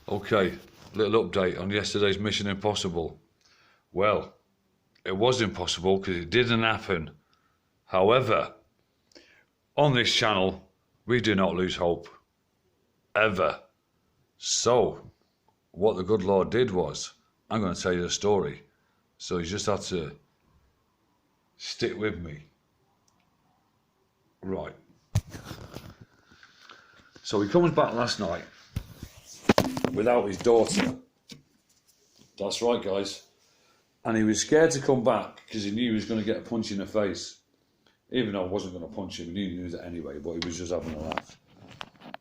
Okay, little update on yesterday's Mission Impossible. Well, it was impossible because it didn't happen. However, on this channel, we do not lose hope. Ever. So, what the good Lord did was, I'm going to tell you the story. So you just have to stick with me. Right. So he comes back last night without his daughter. That's right, guys. And he was scared to come back because he knew he was going to get a punch in the face. Even though I wasn't going to punch him, he knew that anyway, but he was just having a laugh.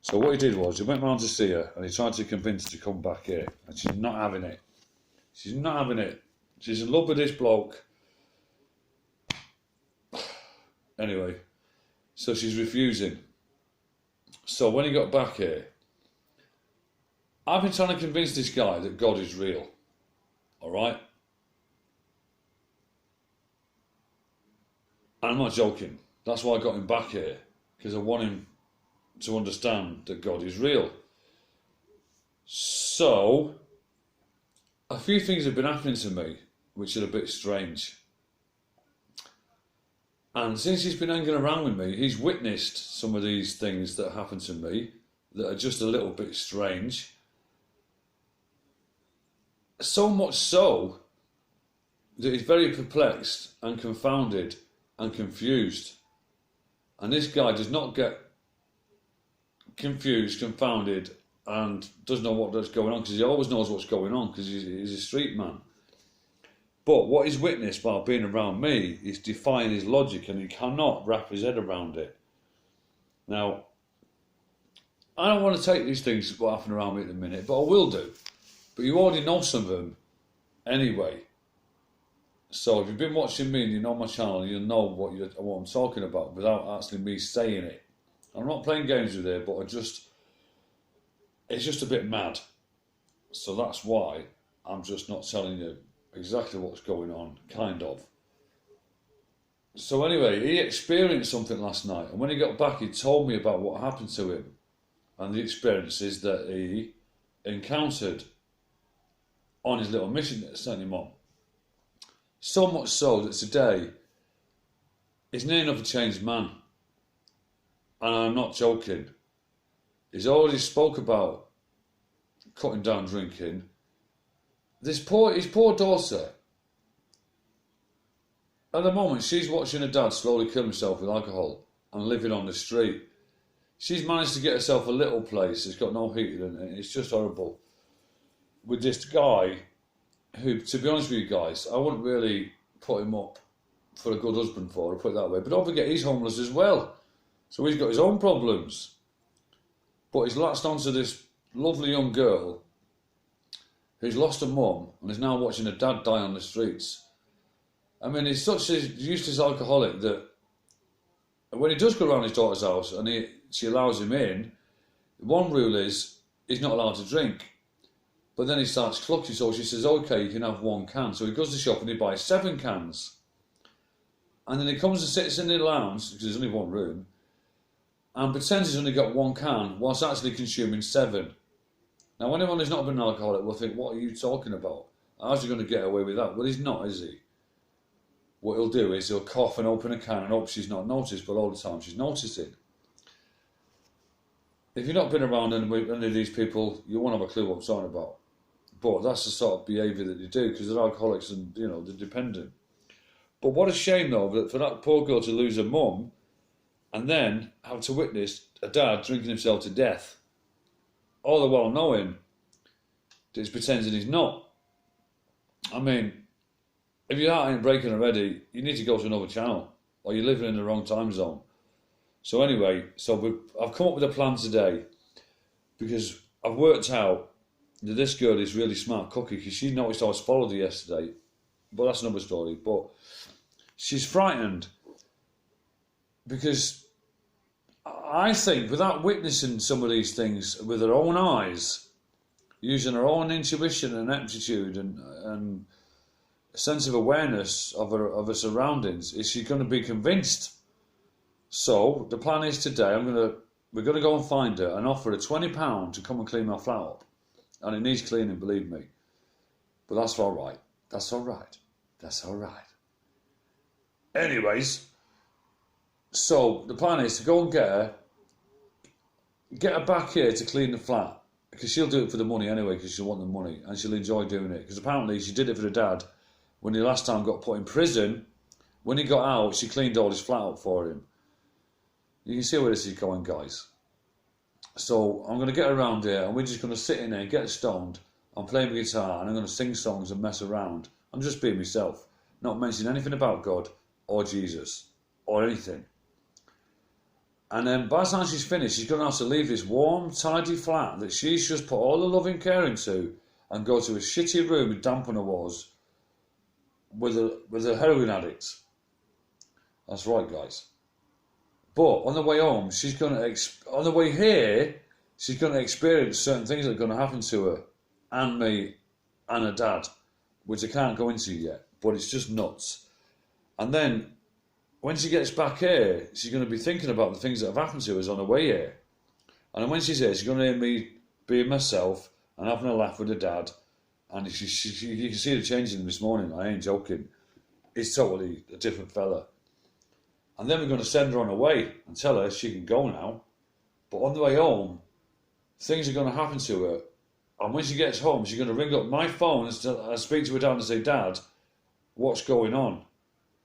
So what he did was, he went round to see her and he tried to convince her to come back here. And she's not having it. She's not having it. She's in love with this bloke. Anyway, so she's refusing. So when he got back here, I've been trying to convince this guy that God is real. Alright? And I'm not joking. That's why I got him back here. Because I want him to understand that God is real. So, a few things have been happening to me which are a bit strange. And since he's been hanging around with me, he's witnessed some of these things that happen to me that are just a little bit strange. So much so that he's very perplexed and confounded and confused. And this guy does not get confused, confounded, and doesn't know what's going on, because he always knows what's going on, because he's a street man. But what he's witnessed by being around me is defying his logic, and he cannot wrap his head around it. Now, I don't want to take these things that happen around me at the minute, but I will do. But you already know some of them anyway. So if you've been watching me and you know my channel, you'll know what I'm talking about without actually me saying it. I'm not playing games with it, but it's just a bit mad. So that's why I'm just not telling you exactly what's going on, kind of. So anyway, he experienced something last night, and when he got back, he told me about what happened to him and the experiences that he encountered on his little mission that sent him on. So much so that today, he's near enough a changed man. And I'm not joking. He's already spoke about cutting down drinking. His poor daughter, at the moment, she's watching her dad slowly kill himself with alcohol and living on the street. She's managed to get herself a little place. It's got no heating in it. It's just horrible. With this guy, who, to be honest with you guys, I wouldn't really put him up for a good husband for her, put it that way. But don't forget, he's homeless as well. So he's got his own problems. But he's latched onto this lovely young girl who's lost her mum and is now watching her dad die on the streets. I mean, he's such a useless alcoholic that when he does go around his daughter's house and she allows him in, one rule is he's not allowed to drink. But then he starts clucking, so she says, okay, you can have 1 can. So he goes to the shop and he buys 7 cans. And then he comes and sits in the lounge, because there's only one room, and pretends he's only got 1 can, whilst actually consuming 7. Now, anyone who's not been an alcoholic will think, what are you talking about? How's he going to get away with that? Well, he's not, is he? What he'll do is he'll cough and open a can and hope she's not noticed, but all the time she's noticing. If you've not been around any of these people, you won't have a clue what I'm talking about. But that's the sort of behaviour that they do, because they're alcoholics and, you know, they're dependent. But what a shame, though, that for that poor girl to lose her mum and then have to witness a dad drinking himself to death, all the while knowing that he's pretending he's not. I mean, if your heart ain't breaking already, you need to go to another channel, or you're living in the wrong time zone. So anyway, I've come up with a plan today, because I've worked out that this girl is really smart cookie, because she noticed I was followed her yesterday. But that's another story. But she's frightened because I think without witnessing some of these things with her own eyes, using her own intuition and aptitude and a sense of awareness of her surroundings, is she going to be convinced? So the plan is today we're going to go and find her and offer her £20 to come and clean my flat up. And it needs cleaning, believe me. But that's all right. That's all right. That's all right. Anyways, so the plan is to go and get her back here to clean the flat. Because she'll do it for the money anyway, because she'll want the money. And she'll enjoy doing it. Because apparently she did it for the dad. When he last time got put in prison, when he got out, she cleaned all his flat up for him. You can see where this is going, guys. So I'm going to get around here, and we're just going to sit in there, get stoned, and play my guitar, and I'm going to sing songs and mess around. I'm just being myself, not mentioning anything about God or Jesus or anything. And then by the time she's finished, she's going to have to leave this warm, tidy flat that she's just put all the loving care into and go to a shitty room with damp on the walls with a heroin addict. That's right, guys. But on the way home, on the way here, she's going to experience certain things that are going to happen to her and me and her dad, which I can't go into yet, but it's just nuts. And then when she gets back here, she's going to be thinking about the things that have happened to us on the way here. And then when she's here, she's going to hear me being myself and having a laugh with her dad. And you can see the change in him this morning. I ain't joking. He's totally a different fella. And then we're going to send her on her way and tell her she can go now. But on the way home, things are going to happen to her. And when she gets home, she's going to ring up my phone and speak to her dad and say, Dad, what's going on?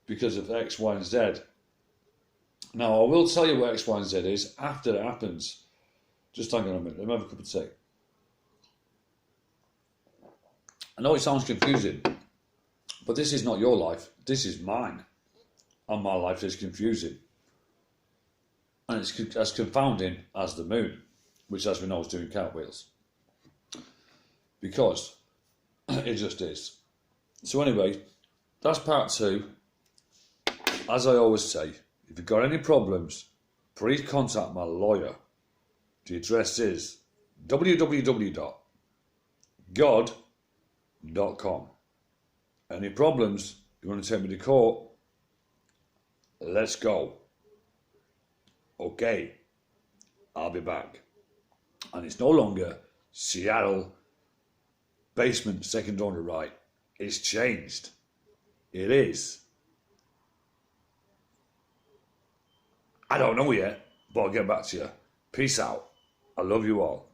Because of X, Y, and Z. Now, I will tell you what X, Y, and Z is after it happens. Just hang on a minute. Let me have a cup of tea. I know it sounds confusing, but this is not your life. This is mine. And my life is confusing. And it's as confounding as the moon, which, as we know, is doing cartwheels. Because it just is. So anyway, that's part 2. As I always say, if you've got any problems, please contact my lawyer. The address is www.god.com. Any problems, you want to take me to court, let's go. Okay, I'll be back. And it's no longer Seattle basement second on the right. It's changed. It is. I don't know yet, but I'll get back to you. Peace out. I love you all.